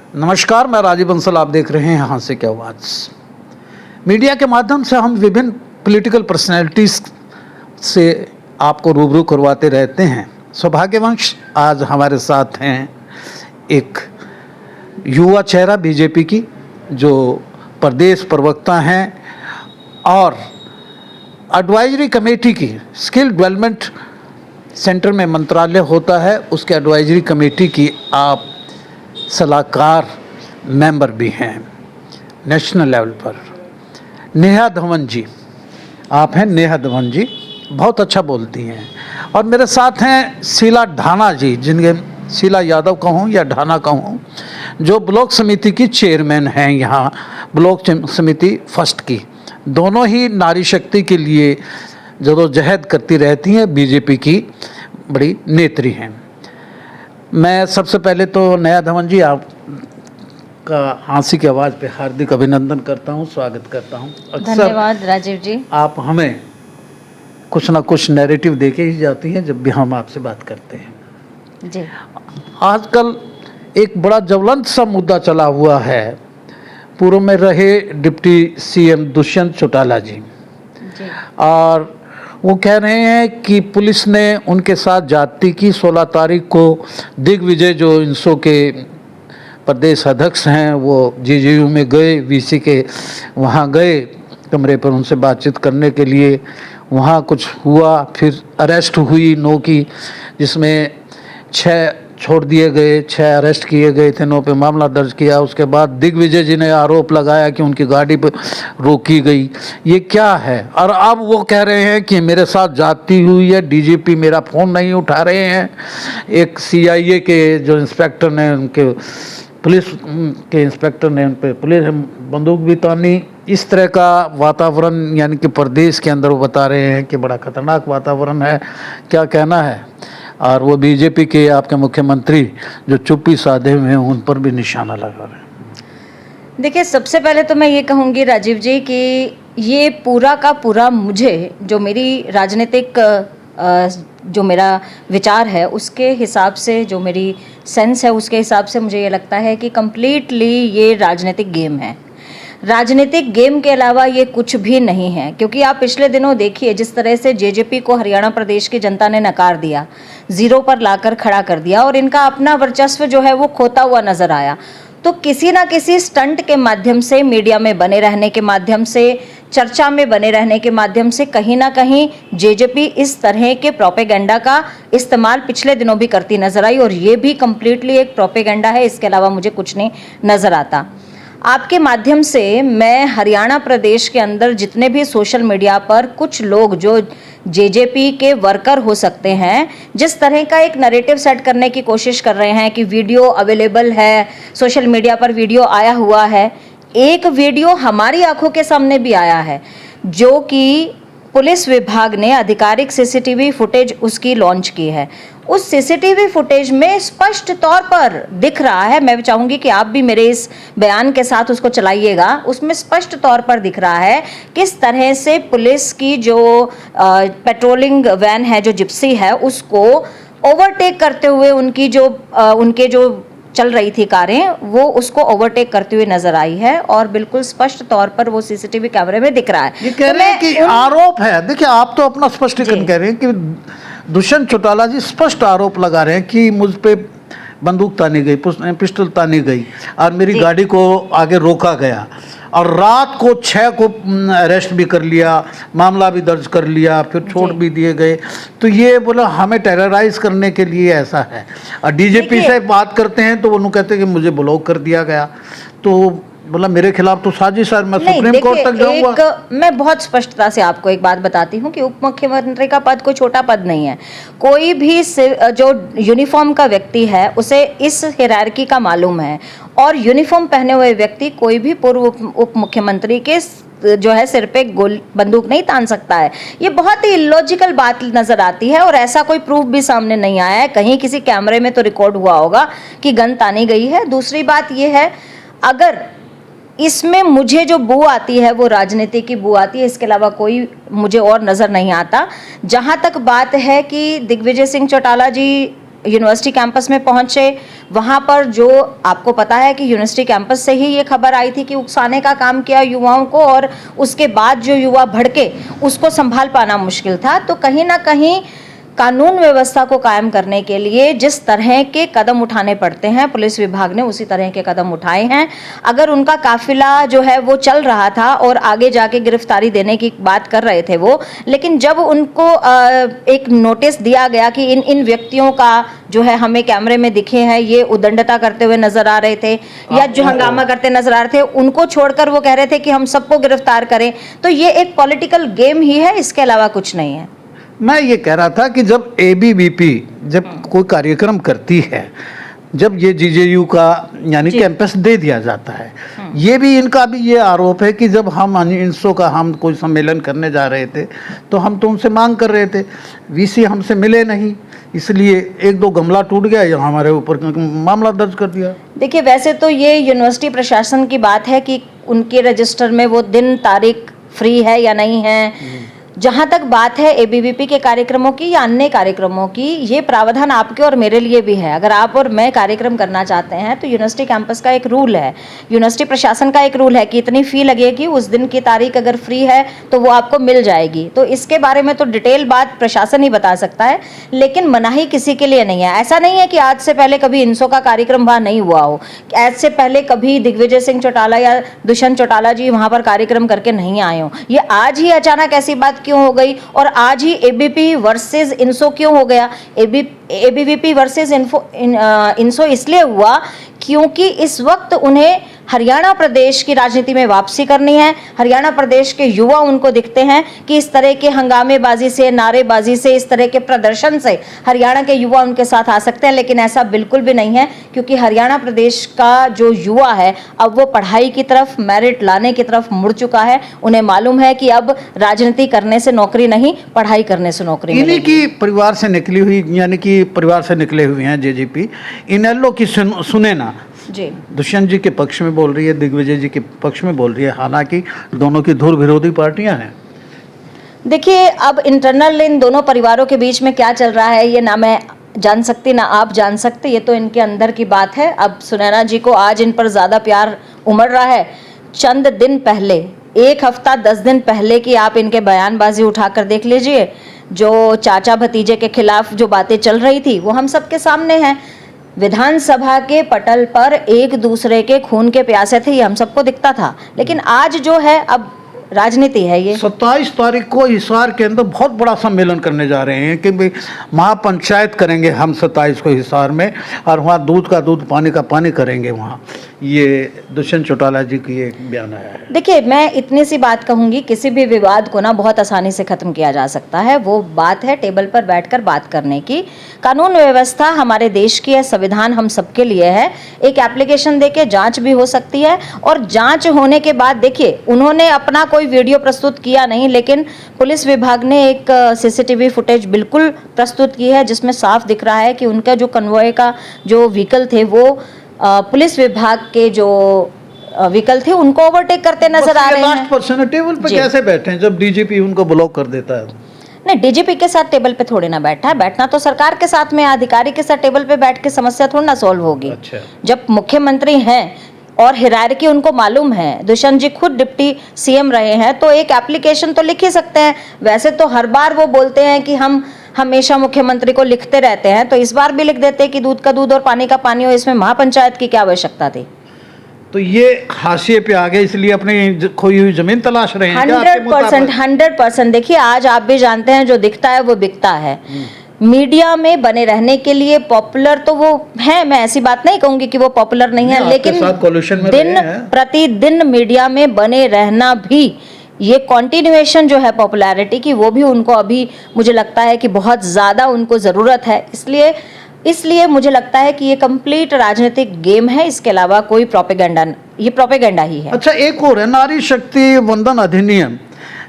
नमस्कार, मैं राजीव बंसल। आप देख रहे हैं यहाँ से क्या आवाज़। मीडिया के माध्यम से हम विभिन्न पॉलिटिकल पर्सनैलिटीज़ से आपको रूबरू करवाते रहते हैं। सौभाग्यवश आज हमारे साथ हैं एक युवा चेहरा बीजेपी की, जो प्रदेश प्रवक्ता हैं और एडवाइजरी कमेटी की, स्किल डेवलपमेंट सेंटर में मंत्रालय होता है, उसके एडवाइजरी कमेटी की आप सलाहकार मेंबर भी हैं नेशनल लेवल पर। नेहा धवन जी, आप हैं नेहा धवन जी, बहुत अच्छा बोलती हैं। और मेरे साथ हैं शीला ढाना जी, जिनके शीला यादव कहूँ या ढाना कहूँ, जो ब्लॉक समिति की चेयरमैन हैं यहाँ ब्लॉक समिति फर्स्ट की। दोनों ही नारी शक्ति के लिए जदोजहद करती रहती हैं, बीजेपी की बड़ी नेत्री हैं। मैं सबसे पहले तो नेहा धवन जी आपका हाँसी की आवाज़ पे हार्दिक अभिनंदन करता हूँ, स्वागत करता हूँ। धन्यवाद राजीव जी। आप हमें कुछ ना कुछ नैरेटिव देके ही जाती हैं जब भी हम आपसे बात करते हैं जी। आजकल एक बड़ा ज्वलंत सा मुद्दा चला हुआ है, पूर्व में रहे डिप्टी सीएम दुष्यंत चौटाला जी, और वो कह रहे हैं कि पुलिस ने उनके साथ जाति की 16 तारीख को दिग्विजय, जो इनसो के प्रदेश अध्यक्ष हैं, वो जीजीयू में गए, वीसी के वहाँ गए कमरे पर उनसे बातचीत करने के लिए। वहाँ कुछ हुआ, फिर अरेस्ट हुई 9 की, जिसमें 6 छोड़ दिए गए, 6 अरेस्ट किए गए थे, 9 पे मामला दर्ज किया। उसके बाद दिग्विजय जी ने आरोप लगाया कि उनकी गाड़ी पर रोकी गई। ये क्या है? और अब वो कह रहे हैं कि मेरे साथ जाती हुई है, डीजीपी मेरा फ़ोन नहीं उठा रहे हैं। एक सीआईए के जो इंस्पेक्टर ने, उनके पुलिस के इंस्पेक्टर ने उन पर पुलिस बंदूक भी तानी। इस तरह का वातावरण यानी कि प्रदेश के अंदर वो बता रहे हैं कि बड़ा खतरनाक वातावरण है। क्या कहना है? और वो बीजेपी के आपके मुख्यमंत्री जो चुप्पी साधे हुए हैं, उन पर भी निशाना लगा रहे हैं। देखिए, सबसे पहले तो मैं ये कहूँगी राजीव जी कि ये पूरा का पूरा मुझे, जो मेरी राजनीतिक जो मेरा विचार है उसके हिसाब से, जो मेरी सेंस है उसके हिसाब से मुझे ये लगता है कि कम्प्लीटली ये राजनीतिक गेम है। राजनीतिक गेम के अलावा ये कुछ भी नहीं है, क्योंकि आप पिछले दिनों देखिए जिस तरह से जेजेपी को हरियाणा प्रदेश की जनता ने नकार दिया, जीरो पर लाकर खड़ा कर दिया और इनका अपना वर्चस्व जो है वो खोता हुआ नजर आया। तो किसी ना किसी स्टंट के माध्यम से, मीडिया में बने रहने के माध्यम से, चर्चा में बने रहने के माध्यम से कहीं ना कहीं जेजेपी इस तरह के प्रोपेगेंडा का इस्तेमाल पिछले दिनों भी करती नजर आई, और ये भी कम्प्लीटली एक प्रोपेगेंडा है, इसके अलावा मुझे कुछ नहीं नजर आता। आपके माध्यम से मैं हरियाणा प्रदेश के अंदर जितने भी सोशल मीडिया पर कुछ लोग जो जेजेपी के वर्कर हो सकते हैं, जिस तरह का एक नैरेटिव सेट करने की कोशिश कर रहे हैं कि वीडियो अवेलेबल है, सोशल मीडिया पर वीडियो आया हुआ है। एक वीडियो हमारी आंखों के सामने भी आया है, जो कि पुलिस विभाग ने आधिकारिक सीसीटीवी फुटेज उसकी लॉन्च की है। उस सीसीटीवी फुटेज में स्पष्ट तौर पर दिख रहा है, मैं चाहूंगी कि आप भी मेरे इस बयान के साथ उसको चलाइएगा, उसमें स्पष्ट तौर पर दिख रहा है किस तरह से पुलिस की जो पेट्रोलिंग वैन है, जो जिप्सी है, उसको ओवरटेक करते हुए उनके जो चल रही थी कारें, वो उसको ओवरटेक करते हुए नजर आई है, और बिल्कुल स्पष्ट तौर पर वो सीसीटीवी कैमरे में दिख रहा है। ये कह रहे हैं कि आरोप है। देखिए, आप तो अपना स्पष्टीकरण कह रहे हैं कि दुष्यंत चौटाला जी स्पष्ट आरोप लगा रहे हैं कि मुझ पे बंदूक तानी गई, पिस्टल तानी गई और मेरी गाड़ी को आगे रोका गया, और रात को 6 को अरेस्ट भी कर लिया, मामला भी दर्ज कर लिया, फिर छोड़ भी दिए गए। तो ये बोला हमें टेरराइज करने के लिए ऐसा है। और डीजीपी से बात करते हैं तो वो कहते हैं कि मुझे ब्लॉक कर दिया गया। तो बोला मेरे खिलाफ तो साजिश है, मैं सुप्रीम कोर्ट तक जाऊंगा। मैं बहुत स्पष्टता से आपको एक बात बताती हूँ कि उप मुख्यमंत्री का पद कोई छोटा पद नहीं है। कोई भी जो यूनिफॉर्म का व्यक्ति है उसे इस हायरार्की का मालूम है, और यूनिफॉर्म पहने हुए व्यक्ति कोई भी पूर्व उप मुख्यमंत्री के जो है सिर पे बंदूक नहीं तान सकता है। ये बहुत ही इलॉजिकल बात नजर आती है, और ऐसा कोई प्रूफ भी सामने नहीं आया है। कहीं किसी कैमरे में तो रिकॉर्ड हुआ होगा कि गन तानी गई है। दूसरी बात ये है, अगर इसमें मुझे जो बू आती है वो राजनीति की बू आती है, इसके अलावा कोई मुझे और नज़र नहीं आता। जहाँ तक बात है कि दिग्विजय सिंह चौटाला जी यूनिवर्सिटी कैंपस में पहुंचे, वहां पर जो आपको पता है कि यूनिवर्सिटी कैंपस से ही ये खबर आई थी कि उकसाने का काम किया युवाओं को, और उसके बाद जो युवा भड़के उसको संभाल पाना मुश्किल था। तो कहीं ना कहीं कानून व्यवस्था को कायम करने के लिए जिस तरह के कदम उठाने पड़ते हैं, पुलिस विभाग ने उसी तरह के कदम उठाए हैं। अगर उनका काफिला जो है वो चल रहा था और आगे जाके गिरफ्तारी देने की बात कर रहे थे वो, लेकिन जब उनको एक नोटिस दिया गया कि इन इन व्यक्तियों का जो है हमें कैमरे में दिखे हैं, ये उदंडता करते हुए नजर आ रहे थे या जो हंगामा करते नजर आ रहे थे, उनको छोड़कर वो कह रहे थे कि हम सबको गिरफ्तार करें, तो ये एक पॉलिटिकल गेम ही है, इसके अलावा कुछ नहीं है। मैं ये कह रहा था कि जब एबीवीपी जब कोई कार्यक्रम करती है, जब ये जीजेयू का यानी कैंपस दे दिया जाता है, ये भी इनका भी ये आरोप है कि जब हम इंसो का हम कोई सम्मेलन करने जा रहे थे तो हम तो उनसे मांग कर रहे थे, वीसी हमसे मिले नहीं, इसलिए एक दो गमला टूट गया, यहाँ हमारे ऊपर मामला दर्ज कर दिया। देखिए, वैसे तो ये यूनिवर्सिटी प्रशासन की बात है कि उनके रजिस्टर में वो दिन तारीख फ्री है या नहीं है। जहां तक बात है एबीवीपी के कार्यक्रमों की या अन्य कार्यक्रमों की, ये प्रावधान आपके और मेरे लिए भी है। अगर आप और मैं कार्यक्रम करना चाहते हैं तो यूनिवर्सिटी कैंपस का एक रूल है, यूनिवर्सिटी प्रशासन का एक रूल है कि इतनी फी लगेगी, उस दिन की तारीख अगर फ्री है तो वो आपको मिल जाएगी। तो इसके बारे में तो डिटेल बात प्रशासन ही बता सकता है, लेकिन मनाही किसी के लिए नहीं है। ऐसा नहीं है कि आज से पहले कभी इंसो का कार्यक्रम वहाँ नहीं हुआ हो, आज से पहले कभी दिग्विजय सिंह चौटाला या दुष्यंत चौटाला जी वहाँ पर कार्यक्रम करके नहीं आए हो। ये आज ही अचानक ऐसी बात क्यों हो गई, और आज ही एबीपी वर्सेस इंसो क्यों हो गया? एबीवीपी वर्सेस इंसो इसलिए हुआ क्योंकि इस वक्त उन्हें हरियाणा प्रदेश की राजनीति में वापसी करनी है। हरियाणा प्रदेश के युवा उनको दिखते हैं कि इस तरह के हंगामेबाजी से, नारेबाजी से, इस तरह के प्रदर्शन से हरियाणा के युवा उनके साथ आ सकते हैं, लेकिन ऐसा बिल्कुल भी नहीं है, क्योंकि हरियाणा प्रदेश का जो युवा है अब वो पढ़ाई की तरफ, मेरिट लाने की तरफ मुड़ चुका है। उन्हें मालूम है कि अब राजनीति करने से नौकरी नहीं, पढ़ाई करने से नौकरी मिलेगी। इन्हीं की परिवार से निकली हुई, यानी कि परिवार से निकले हुए हैं जेजेपी, इनेलो की सुने ना जी, दुष्यंत जी के पक्ष में बोल रही है, दिग्विजय जी के पक्ष में बोल रही है, हालांकि दोनों की धुर विरोधी पार्टियां हैं। देखिए, अब इंटरनल इन दोनों परिवारों के बीच में क्या चल रहा है ये ना मैं जान सकती ना आप जान सकते, ये तो इनके अंदर की बात है। अब सुनैना जी को आज इन पर ज़्यादा प्यार उमड़ रहा है। चंद दिन पहले, 1 हफ्ता 10 दिन पहले की आप इनके बयानबाजी उठाकर देख लीजिए, जो चाचा भतीजे के खिलाफ जो बातें चल रही थी वो हम सबके सामने हैं। विधानसभा के पटल पर एक दूसरे के खून के प्यासे थे, ये हम सबको दिखता था, लेकिन आज जो है अब राजनीति है। ये 27 तारीख को हिसार के अंदर बहुत बड़ा सम्मेलन करने जा रहे हैं कि भाई महापंचायत करेंगे हम 27 को हिसार में, और वहाँ दूध का दूध, पानी का पानी करेंगे वहाँ। ये दुष्यंत चौटाला जी की एक बयान आया है। देखिए, मैं इतनी सी बात कहूंगी, किसी भी विवाद को ना बहुत आसानी से खत्म किया जा सकता है। वो बात है टेबल पर बैठकर बात करने की। कानून व्यवस्था हमारे देश की है, संविधान हम सबके लिए है। एक एप्लीकेशन देके जांच भी हो सकती है, और जांच होने के बाद देखिए, उन्होंने अपना कोई वीडियो प्रस्तुत किया नहीं, लेकिन पुलिस विभाग ने एक सीसीटीवी फुटेज बिल्कुल प्रस्तुत की है, जिसमें साफ दिख रहा है कि उनका जो कन्वॉय का जो व्हीकल थे वो पुलिस विभाग के जो व्हीकल थे उनको ओवरटेक करते नजर आ रहे हैं। लास्ट पर्सन टेबल पे कैसे बैठे हैं जब डीजीपी उनको ब्लॉक कर देता है? नहीं, डीजीपी के साथ टेबल पे थोड़ी ना बैठा है, बैठना तो सरकार के साथ में, अधिकारी के साथ टेबल पे बैठ के समस्या थोड़ी ना सॉल्व होगी। अच्छा। जब मुख्यमंत्री हैं और हिरार्की उनको मालूम है, दुष्यंत जी खुद डिप्टी सीएम रहे हैं, तो एक एप्लीकेशन तो लिख ही सकते हैं। वैसे तो हर बार वो बोलते हैं कि हम हमेशा मुख्यमंत्री को लिखते रहते हैं, तो इस बार भी लिख देते कि दूध का दूध और पानी का पानी हो, इसमें महापंचायत की क्या आवश्यकता थी? तो ये हाशिए पे आ गए, इसलिए अपनी खोई हुई जमीन तलाश रहे हैं। 100%। देखिए, आज आप भी जानते हैं जो दिखता है वो बिकता है। मीडिया में बने रहने के लिए पॉपुलर तो वो है, मैं ऐसी बात नहीं कहूंगी कि वो पॉपुलर नहीं है, लेकिन दिन प्रतिदिन मीडिया में बने रहना भी, ये कॉन्टिन्यूएशन जो है पॉपुलैरिटी की, वो भी उनको अभी मुझे लगता है कि बहुत ज़्यादा उनको ज़रूरत है। इसलिए मुझे लगता है कि ये कंप्लीट राजनीतिक गेम है, इसके अलावा कोई प्रोपेगेंडा, ये प्रोपेगेंडा ही है। अच्छा, एक और है, नारी शक्ति वंदन अधिनियम।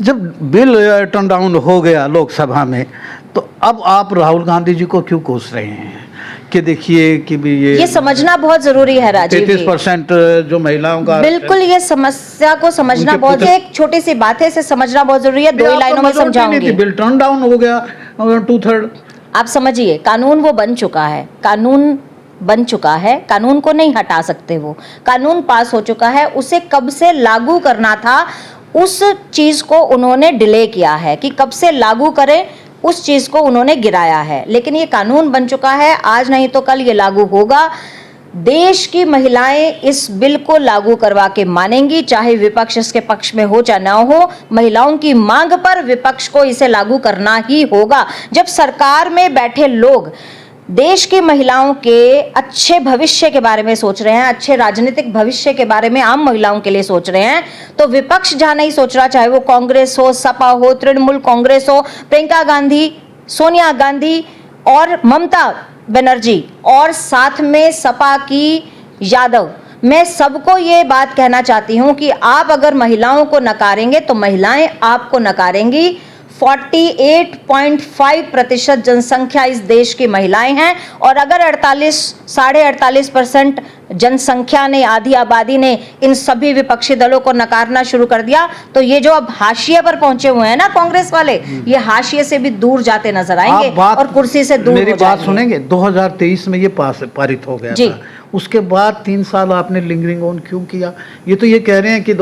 जब बिल टर्न डाउन हो गया लोकसभा में, तो अब आप राहुल गांधी जी को क्यों कोस रहे हैं कि देखिए कि भी ये समझना बहुत जरूरी है राजीव जी। 33% जो महिलाओं का, बिल्कुल, ये समस्या को समझना बहुत, एक छोटी सी बात है, इसे समझना बहुत जरूरी है। 2 लाइनों में समझाऊंगी। बिल टर्न डाउन हो गया 2/3, आप समझिए, कानून वो बन चुका है, कानून बन चुका है, कानून को नहीं हटा सकते। वो कानून पास हो चुका है, उसे कब से लागू करना था उस चीज को उन्होंने डिले किया है कि कब से लागू करें, उस चीज को उन्होंने गिराया है। लेकिन ये कानून बन चुका है, आज नहीं तो कल ये लागू होगा। देश की महिलाएं इस बिल को लागू करवा के मानेंगी, चाहे विपक्ष इसके पक्ष में हो चाहे ना हो। महिलाओं की मांग पर विपक्ष को इसे लागू करना ही होगा। जब सरकार में बैठे लोग देश की महिलाओं के अच्छे भविष्य के बारे में सोच रहे हैं, अच्छे राजनीतिक भविष्य के बारे में आम महिलाओं के लिए सोच रहे हैं, तो विपक्ष जहां नहीं सोच रहा, चाहे वो कांग्रेस हो, सपा हो, तृणमूल कांग्रेस हो, प्रियंका गांधी, सोनिया गांधी और ममता बनर्जी और साथ में सपा की यादव, मैं सबको ये बात कहना चाहती हूं कि आप अगर महिलाओं को नकारेंगे तो महिलाएं आपको नकारेंगी। 48.5% जनसंख्या इस देश की महिलाएं हैं और अगर 48.5% जनसंख्या ने, आधी आबादी ने इन सभी विपक्षी दलों को नकारना शुरू कर दिया, तो ये जो अब हाशिए पर पहुंचे हुए हैं ना कांग्रेस वाले, ये हाशिए से भी दूर जाते नजर आएंगे और कुर्सी से दूर मेरी हो बात जाएंगे। सुनेंगे, 2023 में ये पारित हो गया जी। था, उसके बाद 3 साल आपने लिंगरिंग ऑन क्यों किया? ये तो ये कह रहे हैं कि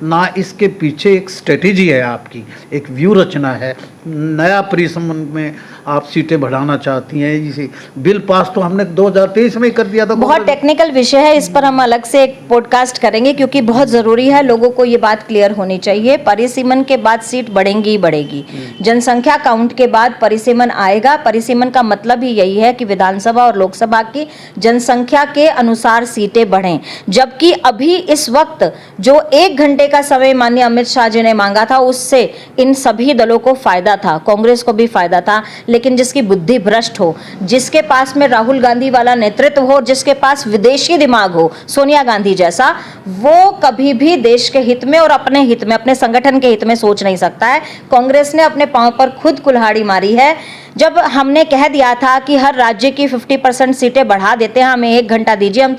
ना इसके पीछे एक स्ट्रेटेजी है, आपकी एक व्यू रचना है, नया परिसमन में आप सीटें बढ़ाना चाहती हैं। इसी बिल पास तो हमने 2023 में ही कर दिया था। बहुत टेक्निकल विषय है, इस पर हम अलग से एक पॉडकास्ट करेंगे क्योंकि बहुत जरूरी है, लोगों को ये बात क्लियर होनी चाहिए। परिसीमन के बाद सीट बढ़ेंगी ही बढ़ेगी, जनसंख्या काउंट के बाद परिसीमन आएगा। परिसीमन का मतलब ही यही है कि विधानसभा और लोकसभा की जनसंख्या के अनुसार सीटें बढ़ें। जबकि अभी इस वक्त जो 1 घंटे का समय माननीय अमित शाह जी ने मांगा था, उससे इन सभी दलों को फायदा था, कांग्रेस को भी फायदा था। लेकिन जिसकी बुद्धि भ्रष्ट हो, जिसके पास में राहुल गांधी वाला नेतृत्व हो, जिसके पास विदेशी दिमाग हो, सोनिया गांधी जैसा, वो कभी भी देश के हित में और अपने हित में, अपने संगठन के हित में सोच नहीं सकता है। कांग्रेस ने अपने पांव पर खुद कुल्हाड़ी मारी है। जब हमने कह दिया था कि हर राज्य की 50% सीटें बढ़ा देते हैं, हमें 1 घंटा दीजिए, हम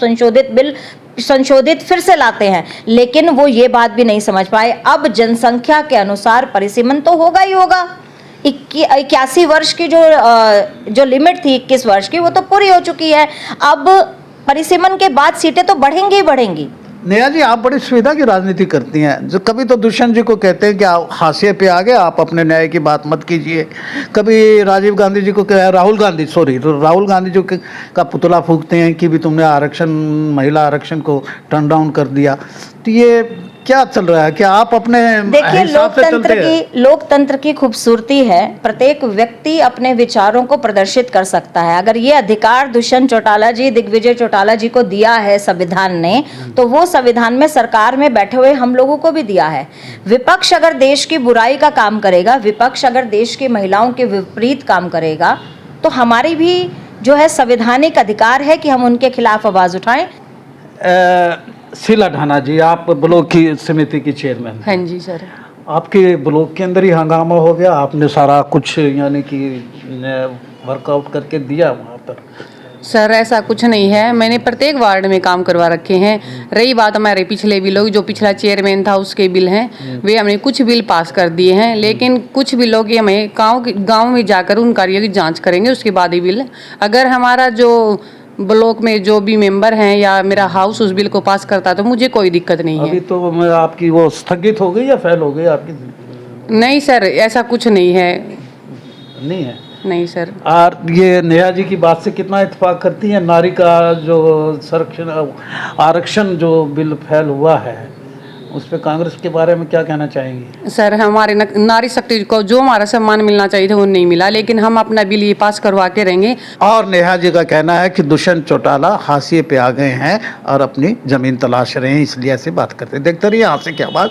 संशोधित फिर से लाते हैं, लेकिन वो ये बात भी नहीं समझ पाए। अब जनसंख्या के अनुसार परिसीमन तो होगा ही होगा। 81 वर्ष की जो लिमिट थी 21 वर्ष की, वो तो पूरी हो चुकी है। अब परिसीमन के बाद सीटें तो बढ़ेंगी ही बढ़ेंगी। नेहा जी, आप बड़ी सुविधा की राजनीति करती हैं। जो कभी तो दुष्यंत जी को कहते हैं कि आप हाशिए पे आ गए, आप अपने न्याय की बात मत कीजिए। कभी राजीव गांधी जी को राहुल गांधी जी का पुतला फूंकते हैं कि भी तुमने आरक्षण, महिला आरक्षण को टर्न डाउन कर दिया। तो ये क्या चल रहा है? क्या आप अपने देखिए, हिसाब से चलते हैं? लोकतंत्र की खूबसूरती है, प्रत्येक व्यक्ति अपने विचारों को प्रदर्शित कर सकता है। अगर ये अधिकार दुष्यंत चौटाला जी, दिग्विजय चौटाला जी को दिया है संविधान ने, तो वो संविधान में सरकार में बैठे हुए हम लोगों को भी दिया है। विपक्ष अगर देश की बुराई का काम करेगा, विपक्ष अगर देश की महिलाओं के विपरीत काम करेगा, तो हमारी भी जो है संवैधानिक अधिकार है कि हम उनके खिलाफ आवाज उठाएं। शीला ढाना जी, आप ब्लॉक की समिति की चेयरमैन। हाँ जी सर। आपके ब्लॉक के अंदर ही हंगामा हो गया, आपने सारा कुछ यानी कि वर्कआउट करके दिया वहाँ पर? सर ऐसा कुछ नहीं है, मैंने प्रत्येक वार्ड में काम करवा रखे हैं। रही बात हमारे पिछले बिलों, जो पिछला चेयरमैन था उसके बिल हैं, वे हमने कुछ बिल पास कर दिए हैं, लेकिन कुछ बिलों की हमें गांव में जाकर उन कार्यों की जांच करेंगे, उसके बाद ही बिल। अगर हमारा जो ब्लॉक में जो भी मेंबर हैं या मेरा हाउस उस बिल को पास करता है तो मुझे कोई दिक्कत नहीं है। अभी तो मैं आपकी वो स्थगित हो गई या फेल हो गई आपकी? नहीं सर, ऐसा कुछ नहीं है। नहीं है? नहीं सर। और ये नेहा जी की बात से कितना इत्तेफाक करती है? नारी का जो आरक्षण जो बिल फेल हुआ है, उस पर कांग्रेस के बारे में क्या कहना चाहेंगी? सर हमारे नारी शक्ति को जो हमारा सम्मान मिलना चाहिए था वो नहीं मिला, लेकिन हम अपना बिल ये पास करवा के रहेंगे। और नेहा जी का कहना है कि दुष्यंत चौटाला हाशिए पे आ गए हैं और अपनी जमीन तलाश रहे हैं, इसलिए ऐसे बात करते हैं। देखते रहिए यहाँ से क्या बात।